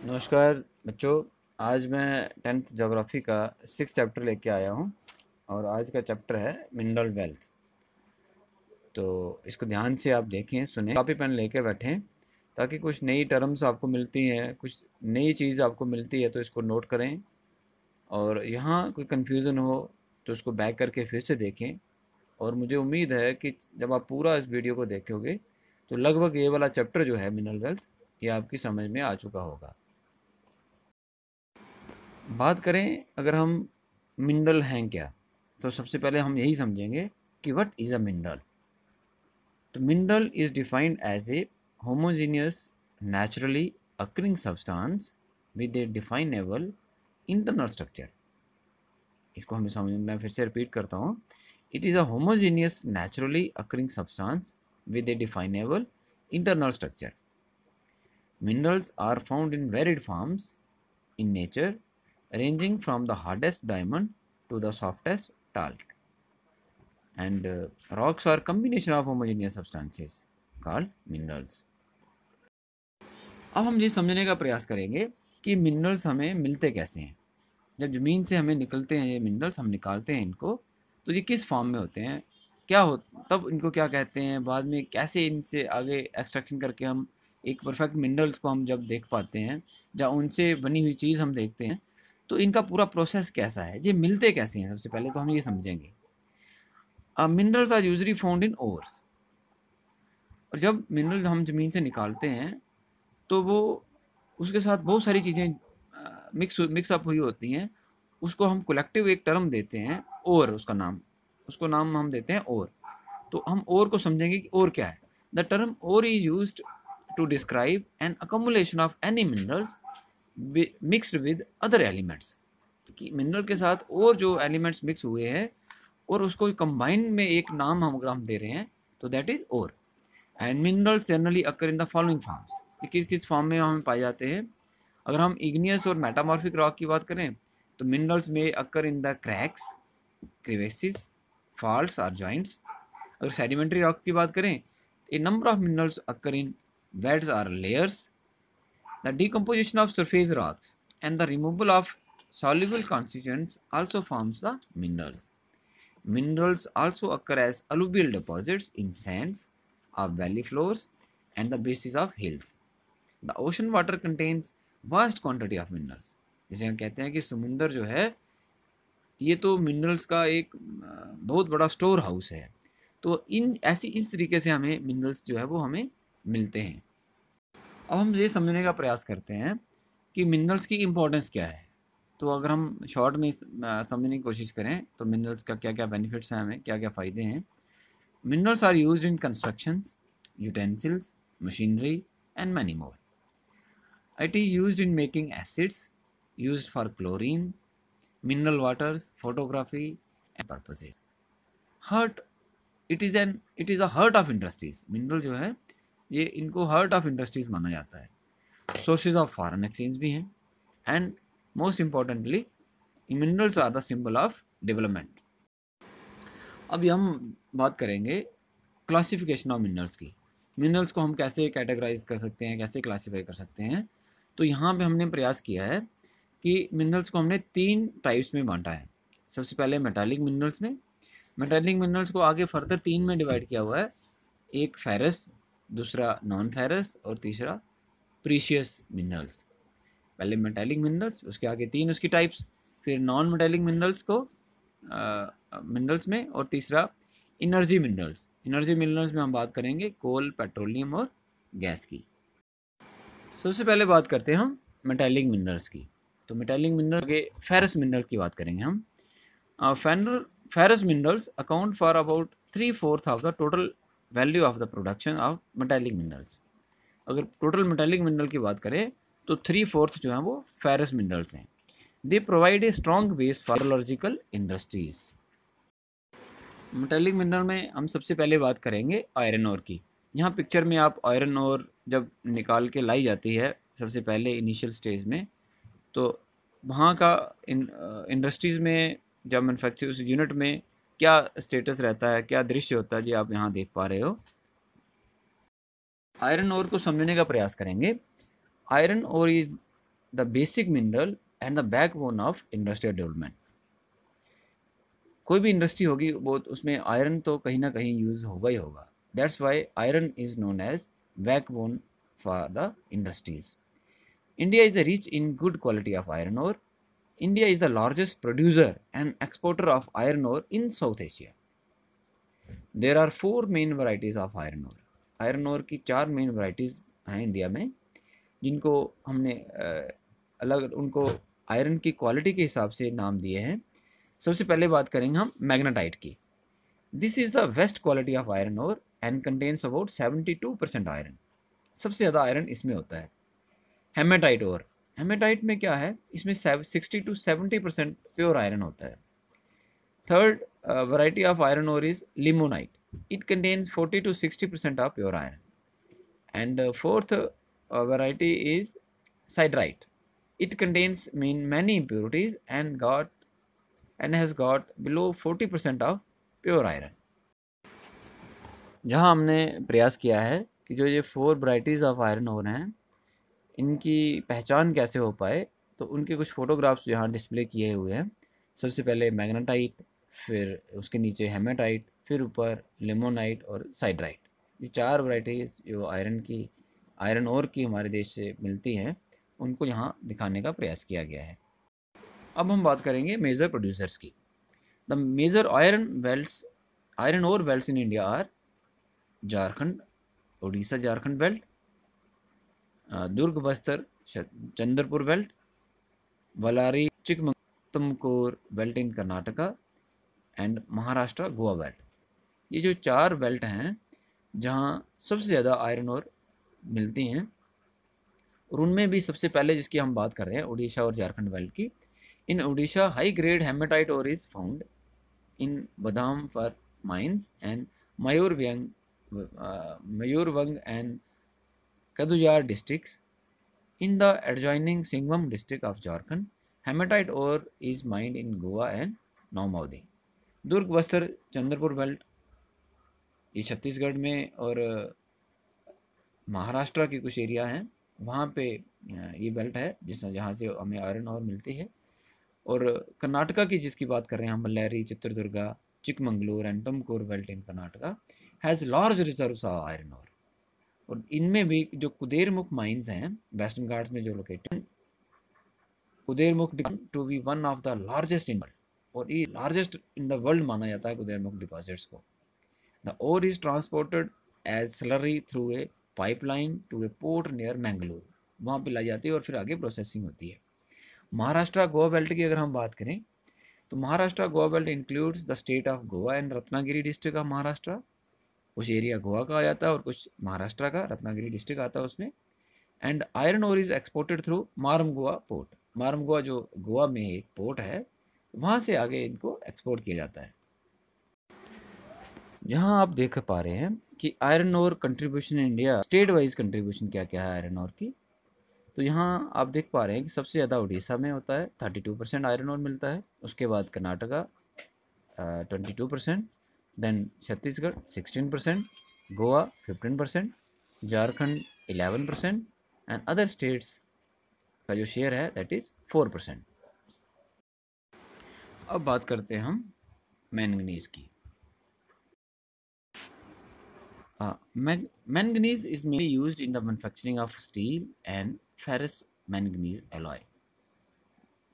नमस्कार बच्चों। आज मैं 10th ज्योग्राफी का 6 चैप्टर लेके आया हूँ और आज का चैप्टर है मिनरल वेल्थ। तो इसको ध्यान से आप देखें, सुनें, कॉपी पेन लेके बैठें ताकि कुछ नई टर्म्स आपको मिलती हैं, कुछ नई चीज़ आपको मिलती है तो इसको नोट करें। और यहाँ कोई कन्फ्यूज़न हो तो उसको बैक करके फिर से देखें। और मुझे उम्मीद है कि जब आप पूरा इस वीडियो को देखोगे तो लगभग ये वाला चैप्टर जो है मिनरल वेल्थ, ये आपकी समझ में आ चुका होगा। बात करें अगर हम मिनरल हैं क्या, तो सबसे पहले हम यही समझेंगे कि व्हाट इज़ अ मिनरल। तो mineral is defined as a homogeneous naturally occurring substance with a definable internal structure. इसको हमें समझ, मैं फिर से रिपीट करता हूँ। It is a homogeneous naturally occurring substance with a definable internal structure. Minerals are found in varied forms in nature, ranging from the hardest diamond to the softest talc. And rocks are combination of homogeneous substances called minerals. अब हम ये समझने का प्रयास करेंगे कि minerals हमें मिलते कैसे हैं। जब ज़मीन से हमें निकलते हैं ये मिनरल्स, हम निकालते हैं इनको, तो ये किस फॉर्म में होते हैं, क्या हो, तब इनको क्या कहते हैं, बाद में कैसे इनसे आगे एक्सट्रैक्शन करके हम एक परफेक्ट मिनरल्स को हम जब देख पाते हैं, जब उनसे बनी हुई चीज़ हम देखते हैं, तो इनका पूरा प्रोसेस कैसा है, ये मिलते कैसे हैं। सबसे पहले तो हम ये समझेंगे। Minerals are usually found in ores. और जब मिनरल हम ज़मीन से निकालते हैं तो वो उसके साथ बहुत सारी चीज़ें मिक्सअप हुई होती हैं। उसको हम कलेक्टिव एक टर्म देते हैं, और उसको नाम हम देते हैं और। तो हम और को समझेंगे कि और क्या है। The term ore is used to describe an accumulation of any minerals mixed with other elements. कि मिनरल के साथ और जो एलिमेंट्स मिक्स हुए हैं और उसको कंबाइन में एक नाम हम अगर हम दे रहे हैं तो दैट इज और। And minerals generally occur in the following forms. किस किस फॉर्म में हमें पाए जाते हैं। अगर हम इग्नियस और मेटामॉर्फिक रॉक की बात करें तो मिनरल्स में occur in the cracks, crevices, faults और जॉइंट्स। अगर सेडिमेंट्री रॉक की बात करें, a number of minerals occur in beds और layers. The decomposition of surface rocks and the removal of soluble constituents also forms the minerals. Minerals also occur as alluvial deposits in sands of valley floors and the bases of hills. The ocean water contains vast quantity of minerals. जैसे हम कहते हैं कि समुंदर जो है ये तो मिनरल्स का एक बहुत बड़ा स्टोर हाउस है। तो इस तरीके से हमें मिनरल्स जो है वो हमें मिलते हैं। अब हम ये समझने का प्रयास करते हैं कि मिनरल्स की इम्पोर्टेंस क्या है। तो अगर हम शॉर्ट में समझने की कोशिश करें तो मिनरल्स का क्या क्या बेनिफिट्स हैं, हमें क्या क्या फ़ायदे हैं। Minerals are used in constructions, utensils, machinery and many more. It is used in making acids used for chlorine, mineral waters, photography and purposes. Heart it is a heart of industries. Mineral जो है ये इनको hurt of industries माना जाता है। Sources of foreign exchange भी हैं। And most importantly minerals are the symbol of development. अभी हम बात करेंगे क्लासिफिकेशन ऑफ मिनरल्स की। मिनरल्स को हम कैसे कैटेगराइज कर सकते हैं, कैसे क्लासीफाई कर सकते हैं। तो यहाँ पे हमने प्रयास किया है कि मिनरल्स को हमने 3 टाइप्स में बांटा है। सबसे पहले मेटालिक मिनरल्स में। मेटालिक मिनरल्स को आगे फर्दर 3 में डिवाइड किया हुआ है। एक फेरस, दूसरा नॉन फेरस और तीसरा प्रीशियस मिनरल्स। पहले मेटालिक मिनरल्स, उसके आगे 3 उसकी टाइप्स, फिर नॉन मेटालिक मिनरल्स को मिनरल्स में, और तीसरा इनर्जी मिनरल्स। इनर्जी मिनरल्स में हम बात करेंगे कोल, पेट्रोलियम और गैस की। सबसे पहले बात करते हैं हम मेटालिक मिनरल्स की। तो मेटालिक मिनरल के फेरस मिनरल की बात करेंगे हम। Ferrous minerals account for about 3/4 of the total value of the production of metallic minerals. अगर टोटल मेटालिक मिनरल की बात करें तो 3/4 जो है वो फेरस मिनरल्स हैं। They provide a strong base for metallurgical industries. Metallic mineral में हम सबसे पहले बात करेंगे आयरन ओर की। यहाँ पिक्चर में आप आयरन ओर जब निकाल के लाई जाती है सबसे पहले इनिशियल स्टेज में, तो वहाँ का इंडस्ट्रीज़ में जब मैन्युफैक्चर यूनिट में क्या स्टेटस रहता है, क्या दृश्य होता है, जी आप यहाँ देख पा रहे हो। आयरन ओर को समझने का प्रयास करेंगे। Iron ore is the basic mineral and the backbone of industrial development. कोई भी इंडस्ट्री होगी वो उसमें आयरन तो कहीं ना कहीं यूज़ होगा ही होगा। That's why iron is known as backbone for the industries. India is rich in good quality of iron ore. India is the largest producer and exporter of iron ore in South Asia. There are four main varieties of iron ore. Iron ore की चार main varieties हैं India में, जिनको हमने अलग उनको iron की quality के हिसाब से नाम दिए हैं। सबसे पहले बात करेंगे हम मैग्नेटाइट की। This is the best quality of iron ore and contains about 72% iron. सबसे ज़्यादा आयरन इसमें होता है। हेमेटाइट ओर, हेमेटाइट में क्या है, इसमें 60 to 70% प्योर आयरन होता है। Third variety of iron ore is limonite, it contains 40 to 60% of pure iron. And fourth variety is siderite, it contains many impurities and has got below 40% of pure iron। जहाँ हमने प्रयास किया है कि जो ये 4 वैराइटीज़ ऑफ आयरन ओर हैं इनकी पहचान कैसे हो पाए, तो उनके कुछ फ़ोटोग्राफ्स यहाँ डिस्प्ले किए हुए हैं। सबसे पहले मैग्नेटाइट, फिर उसके नीचे हेमेटाइट, फिर ऊपर लिमोनाइट और साइड्राइट। ये 4 वैराइटीज़ जो आयरन ओर की हमारे देश से मिलती हैं उनको यहाँ दिखाने का प्रयास किया गया है। अब हम बात करेंगे मेजर प्रोड्यूसर्स की। The major iron ore belts in India are Jharkhand, Orissa Jharkhand belt, Durg Bastar Chandrapur belt, Bellary Chikmagalur Tumkur belt in Karnataka and Maharashtra Goa belt. ये जो 4 बेल्ट हैं जहाँ सबसे ज़्यादा आयरन ओर मिलती हैं, और उनमें भी सबसे पहले जिसकी हम बात कर रहे हैं उड़ीसा और झारखंड बेल्ट की। In Orissa high grade hematite ore is found in Badam for mines and Mayurbhanj and Kendujhar districts. In the adjoining Singhbhum district of Jharkhand hematite ore is mined in Goa and नौमावदी। दुर्ग बस्तर चंद्रपुर बेल्ट ये छत्तीसगढ़ में और महाराष्ट्र के कुछ एरिया हैं, वहाँ पे ये बेल्ट है जहाँ से हमें आयरन ओर मिलती है। और कर्नाटका की जिसकी बात कर रहे हैं हम, Ballari Chitradurga Chikmagalur and Tumkur belt in Karnataka has large reserves of iron ore. और इनमें भी जो कुदेरमुख माइंस हैं वेस्टर्न घाट्स में जो located, Kudremukh to be one of the largest in world, और ये लार्जेस्ट इन द वर्ल्ड माना जाता है कुदेरमुख डिपॉजिट्स को। The ore is transported as slurry through a pipeline to a port near Mangalore, वहाँ पे लाई जाती है और फिर आगे प्रोसेसिंग होती है। महाराष्ट्र गोवा बेल्ट की अगर हम बात करें तो Maharashtra Goa belt includes the state of Goa and Ratnagiri district of Maharashtra. कुछ एरिया गोवा का आ जाता है और कुछ महाराष्ट्र का, रत्नागिरी डिस्ट्रिक्ट आता है उसमें। And iron ore is exported through Marmagao port, Marmagao जो गोवा में एक पोर्ट है वहाँ से आगे इनको एक्सपोर्ट किया जाता है। यहाँ आप देख पा रहे हैं कि iron ore contribution in India, state wise contribution क्या क्या है आयरन ओर की। तो यहाँ आप देख पा रहे हैं कि सबसे ज़्यादा उड़ीसा में होता है, 32% आयरन ओर मिलता है। उसके बाद Karnataka 22%, then Chhattisgarh 16%, Goa 15%, Jharkhand 11% and other states का जो शेयर है दैट इज़ 4%। अब बात करते हैं हम मैंगनीज की। Manganese is mainly used in the manufacturing of steel and ferrous manganese alloy.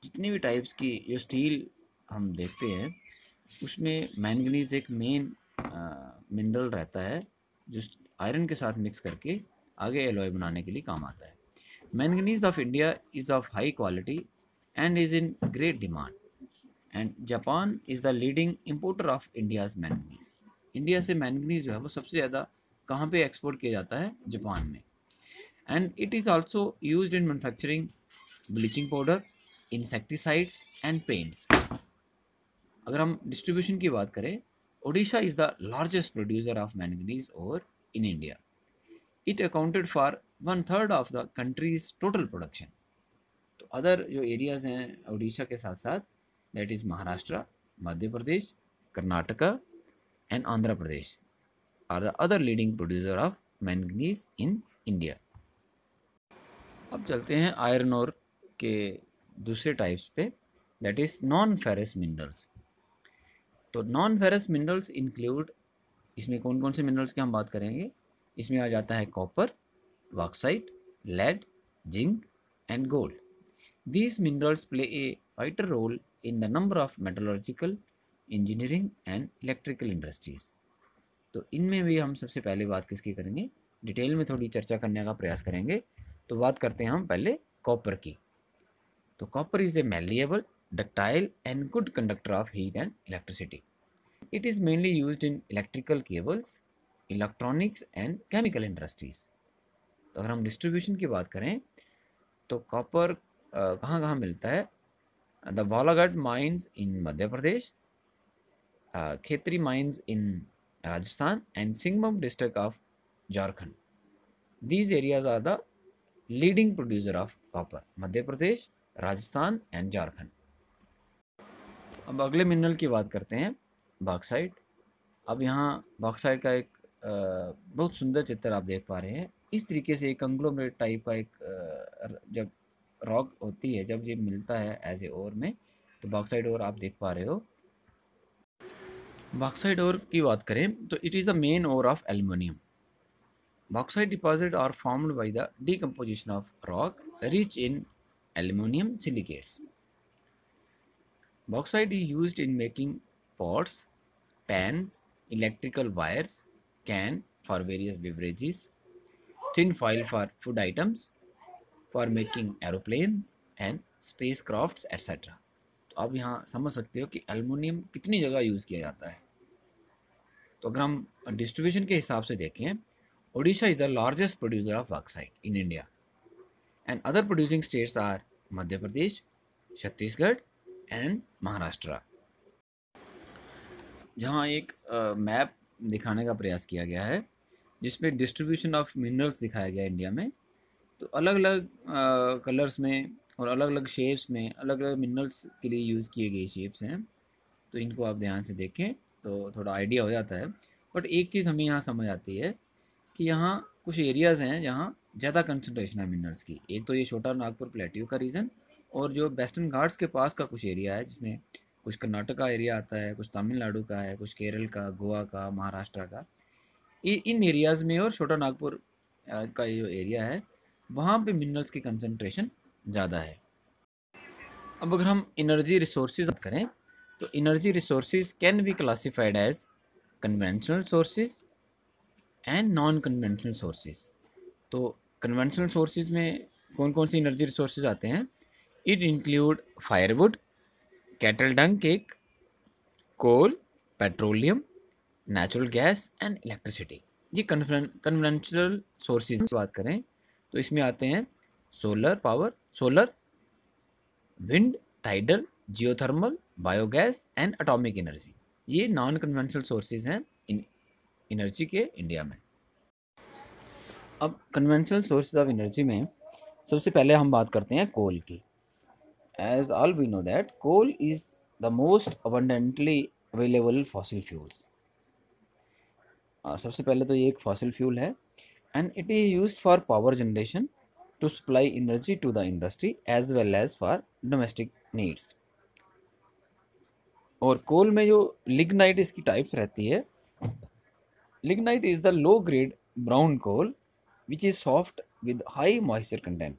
जितनी भी टाइप्स की जो स्टील हम देखते हैं उसमें मैंगनीज एक मेन मिनरल रहता है जो आयरन के साथ मिक्स करके आगे एलॉय बनाने के लिए काम आता है। Manganese of India is of high quality and is in great demand, and Japan is the leading importer of India's manganese. India से मैंगनीज जो है वो सबसे ज़्यादा कहाँ पे एक्सपोर्ट किया जाता है, जापान में। And it is also used in manufacturing bleaching powder, insecticides and paints. अगर हम डिस्ट्रीब्यूशन की बात करें, Odisha is the largest producer of manganese ore in India. It accounted for 1/3 of the country's total production. तो other जो areas हैं ओडिशा के साथ साथ that is Maharashtra, Madhya Pradesh, Karnataka and Andhra Pradesh are the other leading producer of manganese in India. अब चलते हैं iron ore के दूसरे टाइप्स पे, that is non ferrous minerals. तो नॉन फेरस मिनरल्स इंक्लूड, इसमें कौन कौन से मिनरल्स की हम बात करेंगे, इसमें आ जाता है copper, bauxite, lead, zinc, and gold. These minerals play a vital role in the number of metallurgical, engineering and electrical industries. तो इनमें भी हम सबसे पहले बात किसकी करेंगे, डिटेल में थोड़ी चर्चा करने का प्रयास करेंगे। तो बात करते हैं हम पहले कॉपर की। तो copper is a malleable, ductile and good conductor of heat and electricity. It is mainly used in electrical cables, electronics and chemical industries. तो अगर हम डिस्ट्रीब्यूशन की बात करें तो कॉपर कहाँ कहाँ मिलता है, the Balaghat mines in Madhya Pradesh, Khetri mines in Rajasthan and Singhbhum district of Jharkhand. These areas are the leading producer of copper, Madhya Pradesh, Rajasthan and Jharkhand. अब अगले मिनरल की बात करते हैं, बॉक्साइट। अब यहाँ बॉक्साइट का एक बहुत सुंदर चित्र आप देख पा रहे हैं। इस तरीके से एक कंग्लोमरेट टाइप का एक जब रॉक होती है, जब ये मिलता है एज ए ओर में, तो बॉक्साइट ओर आप देख पा रहे हो। बॉक्साइट ओर की बात करें तो it is the main ore of aluminium. Bauxite deposit are formed by the decomposition of rock rich in aluminium silicates. Bauxite is used in making pots, pans, electrical wires, can for various beverages, thin foil for food items, for making aeroplanes and spacecrafts etc. तो आप यहाँ समझ सकते हो कि aluminium कितनी जगह use किया जाता है। तो अगर हम डिस्ट्रीब्यूशन के हिसाब से देखें, Odisha is the largest producer of bauxite in India and other producing states are Madhya Pradesh, Chhattisgarh and Maharashtra. जहाँ एक मैप दिखाने का प्रयास किया गया है जिसमें डिस्ट्रीब्यूशन ऑफ मिनरल्स दिखाया गया है इंडिया में। तो अलग अलग कलर्स में और अलग अलग शेप्स में अलग अलग मिनरल्स के लिए यूज़ किए गए शेप्स हैं। तो इनको आप ध्यान से देखें तो थोड़ा आइडिया हो जाता है। बट एक चीज़ हमें यहाँ समझ आती है कि यहाँ कुछ एरियाज़ हैं जहाँ ज़्यादा कंसनट्रेशन है मिनरल्स की। एक तो ये छोटा नागपुर प्लेट्यू का रीजन, और जो वेस्टर्न घाट्स के पास का कुछ एरिया है जिसमें कुछ कर्नाटक का एरिया आता है, कुछ तमिलनाडु का है, कुछ केरल का, गोवा का, महाराष्ट्र का, इन एरियाज़ में और छोटा नागपुर का जो एरिया है वहाँ पे मिनरल्स की कंसनट्रेशन ज़्यादा है। अब अगर हम एनर्जी रिसोर्सेज बात करें तो energy resources can be classified as conventional sources and non conventional sources. तो कन्वेंशनल सोर्सेज में कौन कौन सी एनर्जी रिसोर्सेज आते हैं, it include firewood, cattle dung cake, coal, petroleum, natural gas and electricity. ये कन्वेंशनल सोर्सेज की बात करें तो इसमें आते हैं solar power, solar, wind, tidal, geothermal, biogas and atomic energy. ये नॉन कन्वेंशनल सोर्सेज हैं इन एनर्जी के इंडिया में। अब कन्वेंशनल सोर्सेज ऑफ एनर्जी में सबसे पहले हम बात करते हैं कोल की। As all we know that coal is the most abundantly available fossil fuels. सबसे पहले तो ये एक फॉसिल फ्यूल है and it is used for power generation to supply energy to the industry as well as for domestic needs. और coal में जो lignite इसकी टाइप्स रहती है, lignite is the low grade brown coal which is soft with high moisture content.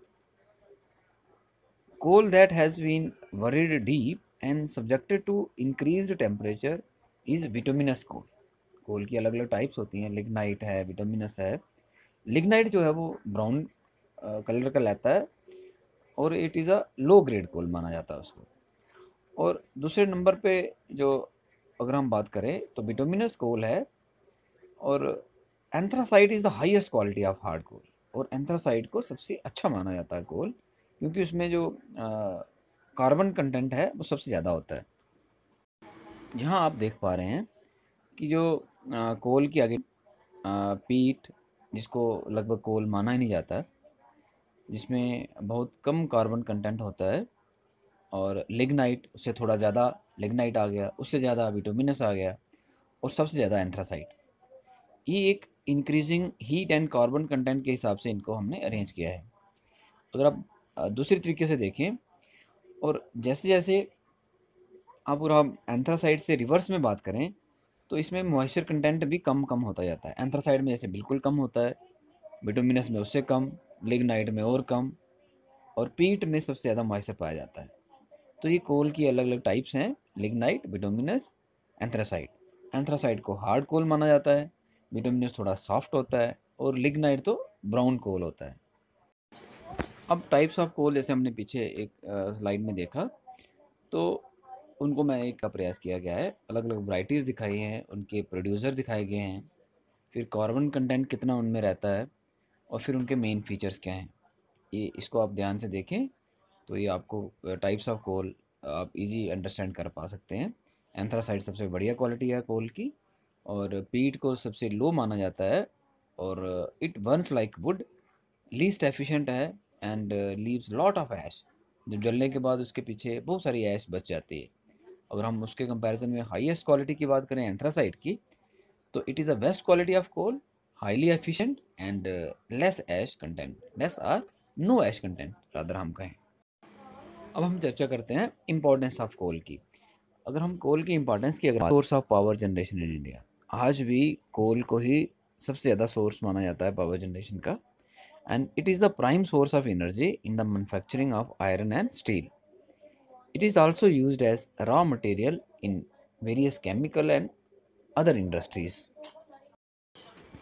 Coal that has been buried deep and subjected to increased temperature is bituminous coal. कोल की अलग अलग types होती हैं, lignite है, bituminous है। Lignite जो है वो ब्राउन कलर का रहता है और it is a low grade coal माना जाता है उसको। और दूसरे नंबर पे जो अगर हम बात करें तो बिटुमिनस कोल है, और anthracite is the highest quality of hard coal. और एंथ्रासाइट को सबसे अच्छा माना जाता है कोल, क्योंकि उसमें जो कार्बन कंटेंट है वो सबसे ज़्यादा होता है। यहाँ आप देख पा रहे हैं कि जो कोल की आगे पीट, जिसको लगभग कोल माना ही नहीं जाता, जिसमें बहुत कम कार्बन कंटेंट होता है, और लिग्नाइट उससे थोड़ा ज़्यादा लिग्नाइट आ गया, उससे ज़्यादा बिटुमिनस आ गया, और सबसे ज़्यादा एंथ्रासाइट। ये एक increasing heat and carbon content के हिसाब से इनको हमने अरेंज किया है। अगर आप दूसरी तरीके से देखें, और जैसे जैसे आप और हम एंथ्रासाइड से रिवर्स में बात करें तो इसमें मॉइस्चर कंटेंट भी कम कम होता जाता है। एंथ्रासाइड में जैसे बिल्कुल कम होता है, बिटुमिनस में उससे कम, लिग्नाइट में और कम, और पीट में सबसे ज़्यादा मॉइस्चर पाया जाता है। तो ये कोल की अलग अलग टाइप्स हैं, लिग्नाइट, बिटुमिनस, एंथ्रासाइड। एंथ्रासाइड को हार्ड कोल माना जाता है, बिटुमिनस थोड़ा सॉफ्ट होता है, और लिग्नाइट तो ब्राउन कोल होता है। अब टाइप्स ऑफ कोल जैसे हमने पीछे एक स्लाइड में देखा, तो उनको मैं एक का प्रयास किया गया है, अलग अलग वैरायटीज़ दिखाई हैं, उनके प्रोड्यूसर दिखाए गए हैं, फिर कार्बन कंटेंट कितना उनमें रहता है, और फिर उनके मेन फीचर्स क्या हैं। ये इसको आप ध्यान से देखें तो ये आपको टाइप्स ऑफ कोल आप इजी अंडरस्टैंड कर पा सकते हैं। एंथ्रासाइड सबसे बढ़िया क्वालिटी है कोल की, और पीट को सबसे लो माना जाता है, और it Burns like would, least efficient है, एंड लीव्स लॉट ऑफ ऐश। जब जलने के बाद उसके पीछे बहुत सारी ऐश बच जाती है। अगर हम उसके कंपैरिजन में हाईएस्ट क्वालिटी की बात करें एंथ्रासाइड की, तो it is a best quality of coal, highly efficient and less ash content, less or no ash content rather हम कहें। अब हम चर्चा करते हैं इम्पोर्टेंस ऑफ कोल की। अगर हम कोल की इम्पोर्टेंस की अगर source of power generation in India, आज भी कोल को ही सबसे ज़्यादा सोर्स माना जाता है पावर जनरेशन का, and it is the prime source of energy in the manufacturing of iron and steel. It is also used as raw material in various chemical and other industries.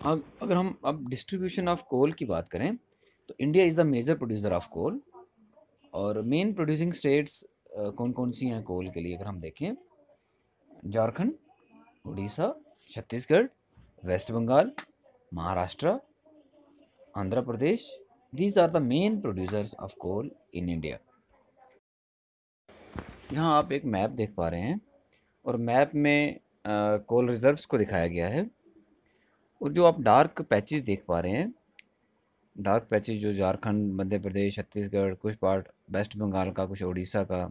अगर हम अब distribution of coal की बात करें तो India is the major producer of coal, और main producing states कौन कौन सी हैं कोल के लिए अगर हम देखें, Jharkhand, Orissa, Chhattisgarh, West Bengal, Maharashtra, Andhra Pradesh, these are the main producers of coal in India. यहाँ आप एक मैप देख पा रहे हैं, और मैप में कोल रिजर्व्स को दिखाया गया है, और जो आप डार्क पैचेस देख पा रहे हैं, डार्क पैचेस जो झारखंड, मध्य प्रदेश, छत्तीसगढ़, कुछ पार्ट वेस्ट बंगाल का, कुछ उड़ीसा का,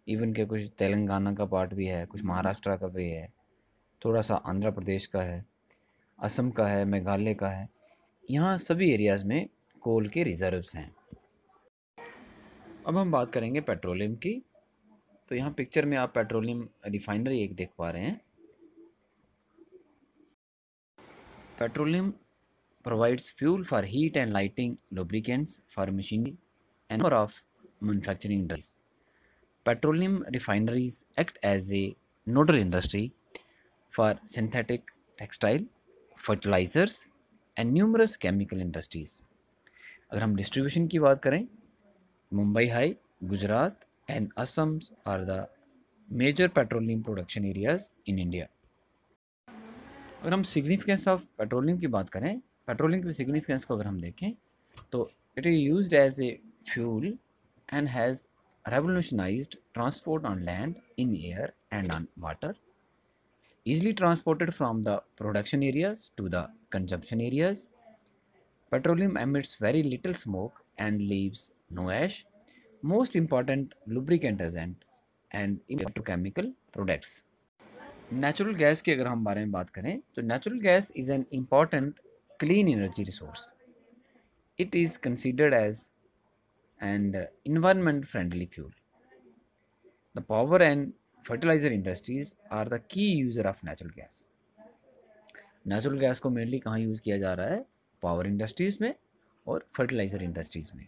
इवन के कुछ तेलंगाना का पार्ट भी है, कुछ महाराष्ट्र का भी है, थोड़ा सा आंध्र प्रदेश का है, असम का है, मेघालय का है। यहाँ सभी एरियाज़ में कोल के रिजर्व्स हैं। अब हम बात करेंगे पेट्रोलियम की। तो यहाँ पिक्चर में आप पेट्रोलियम रिफाइनरी एक देख पा रहे हैं। Petroleum provides fuel for heat and lighting, lubricants for machinery, and number of manufacturing industries. Petroleum refineries act as a nodal industry for synthetic textile, fertilizers, and numerous chemical industries. अगर हम distribution की बात करें, Mumbai high, Gujarat and Assam are the major petroleum production areas in India. अगर हम significance of petroleum की बात करें, पेट्रोलियम की सिग्निफिकेंस को अगर हम देखें तो it is used as a fuel and has revolutionized transport on land, in air, and on water, easily transported from the production areas to the consumption areas. Petroleum emits very little smoke and leaves no ash. Most important lubricant agent and petrochemical products. Natural gas की अगर हम बारे में बात करें तो natural gas is an important clean energy resource. It is considered as and environment friendly fuel. The power and fertilizer industries are the key user of natural gas. Natural gas को mainly कहाँ use किया जा रहा है? Power industries में और fertiliser industries में.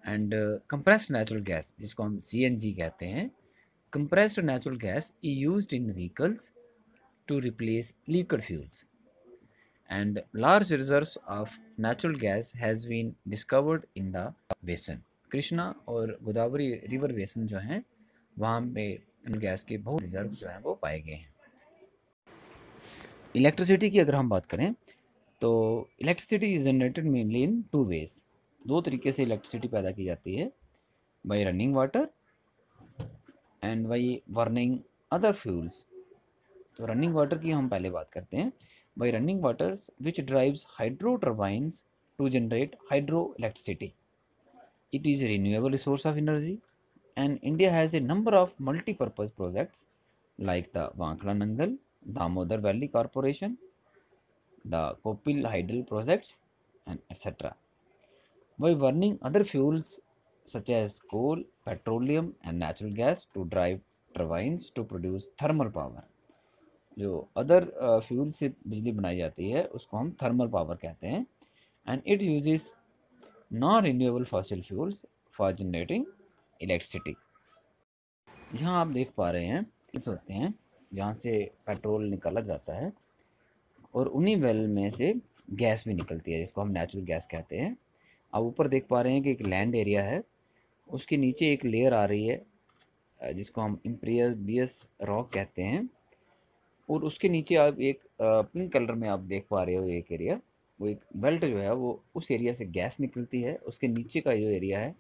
And compressed natural gas, जिसको हम CNG कहते हैं, compressed natural gas is used in vehicles to replace liquid fuels. And large reserves of natural gas has been discovered in the basin. Krishna और Godavari river बेसन जो हैं वहाँ पे गैस के बहुत रिजर्व जो हैं वो पाए गए हैं. इलेक्ट्रिसिटी की अगर हम बात करें तो electricity is generated mainly in two ways. दो तरीके से इलेक्ट्रिसिटी पैदा की जाती है, by running water and by burning other fuels. तो रनिंग वाटर की हम पहले बात करते हैं. By running waters which drives hydro turbines to generate hydroelectricity. It is a renewable resource of energy, and India has a number of multi-purpose projects like the Vankla Nangal, Damodar Valley Corporation, the Kopil Hydel projects, and etc. By burning other fuels such as coal, petroleum and natural gas to drive turbines to produce thermal power. जो other fuel से बिजली बनाई जाती है उसको हम thermal power कहते हैं। And it uses non renewable fossil fuels for generating electricity. यहाँ आप देख पा रहे हैं इस होते हैं जहाँ से पेट्रोल निकाला जाता है और उन्हीं वेल में से गैस भी निकलती है जिसको हम नेचुरल गैस कहते हैं। आप ऊपर देख पा रहे हैं कि एक लैंड एरिया है, उसके नीचे एक लेयर आ रही है जिसको हम इम्पीरियस रॉक कहते हैं, और उसके नीचे आप एक पिंक कलर में आप देख पा रहे हो एक एरिया, वो एक बेल्ट जो है वो उस एरिया से गैस निकलती है। उसके नीचे का जो एरिया है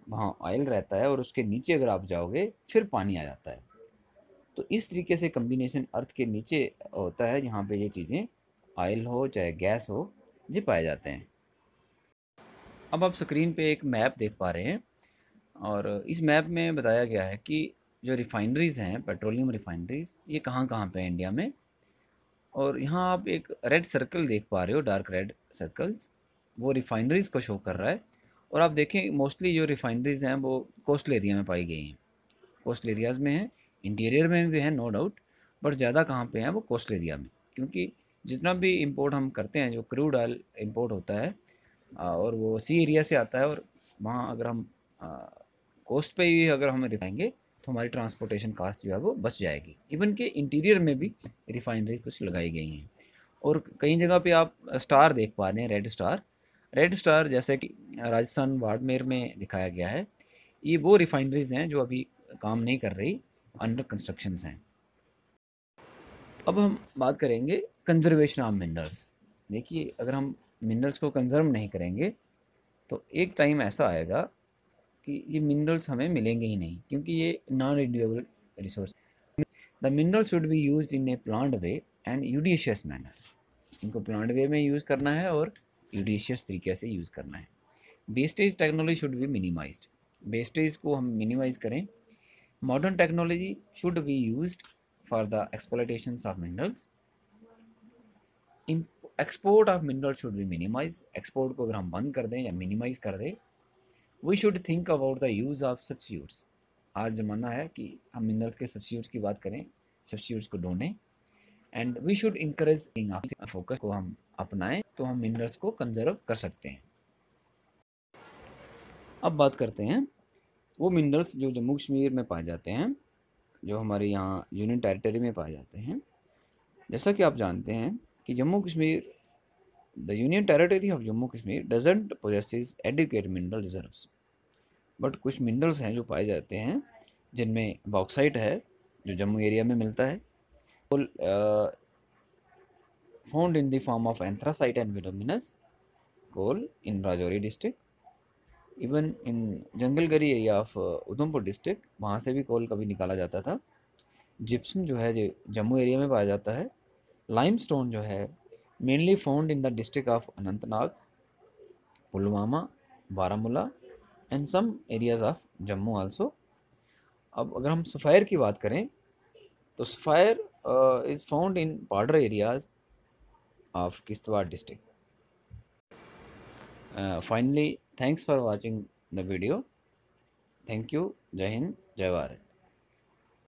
वहाँ ऑयल रहता है और उसके नीचे अगर आप जाओगे फिर पानी आ जाता है। तो इस तरीके से कम्बिनेशन अर्थ के नीचे होता है जहाँ पे ये चीज़ें ऑयल हो चाहे गैस हो ये पाए जाते हैं। अब आप स्क्रीन पे एक मैप देख पा रहे हैं और इस मैप में बताया गया है कि जो रिफाइनरीज़ हैं पेट्रोलियम रिफाइनरीज़ ये कहाँ कहाँ पे हैं इंडिया में। और यहाँ आप एक रेड सर्कल देख पा रहे हो, डार्क रेड सर्कल्स, वो रिफाइनरीज़ को शो कर रहा है। और आप देखें मोस्टली जो रिफाइनरीज़ हैं वो कोस्टल एरिया में पाई गई हैं, कोस्टल एरियाज़ में हैं, इंटीरियर में भी हैं नो डाउट, बट ज़्यादा कहाँ पे हैं वो कोस्टल एरिया में। क्योंकि जितना भी इंपोर्ट हम करते हैं जो क्रूड ऑयल इंपोर्ट होता है और वो सी एरिया से आता है, और वहाँ अगर हम कोस्ट पे ही अगर हम रिफाएंगे तो हमारी ट्रांसपोर्टेशन कास्ट जो है वो बच जाएगी। इवन के इंटीरियर में भी रिफाइनरी कुछ लगाई गई हैं। और कई जगह पे आप स्टार देख पा रहे हैं, रेड स्टार जैसे कि राजस्थान बाड़मेर में दिखाया गया है। ये वो रिफाइनरीज हैं जो अभी काम नहीं कर रही, अंडर कंस्ट्रक्शन हैं। अब हम बात करेंगे कंजर्वेशन ऑफ मिनरल्स। देखिए अगर हम मिनरल्स को कंजर्व नहीं करेंगे तो एक टाइम ऐसा आएगा कि ये मिनरल्स हमें मिलेंगे ही नहीं, क्योंकि ये non renewable resource. The mineral should be use in a planned way and judicious manner. इनको प्लांट वे में यूज़ करना है और यूडिशियस तरीके से यूज़ करना है। Wastage technology should be minimised, wastage को हम मिनिमाइज करें। Modern technology should be used for the exploitation of minerals. Export of mineral should be minimise, export को अगर हम बंद कर दें या मिनिमाइज कर दें। We should think about the use of substitutes. आज ज़माना है कि हम मिनरल्स के सब्स्टिट्यूट्स की बात करें, सब्स्टिट्यूट्स को ढूंढें। And we should encourage focus को हम अपनाएं तो हम मिनरल्स को कंजर्व कर सकते हैं। अब बात करते हैं वो मिनरल्स जो जम्मू कश्मीर में पाए जाते हैं, जो हमारे यहाँ यूनियन टेरिटरी में पाए जाते हैं। जैसा कि आप जानते हैं कि Jammu Kashmir, the union territory of Jammu Kashmir doesn't possesses adequate mineral reserves. But कुछ मिनरल्स हैं जो पाए जाते हैं जिनमें बॉक्साइट है जो जम्मू एरिया में मिलता है, found in the form of anthracite and bituminous coal in Rajouri district. Even in Jangalgali area of Udhampur district, वहाँ से भी कोल कभी निकाला जाता था। जिप्सम जो है जो जम्मू एरिया में पाया जाता है। लाइमस्टोन जो है mainly found in the district of Anantnag, Pulwama, Baramulla and some areas of Jammu also. अब अगर हम सफ़ायर की बात करें तो sapphire is found in border areas of Kishtwar district. Finally, thanks for watching the video. Thank you. Jai Hind, Jai Bharat.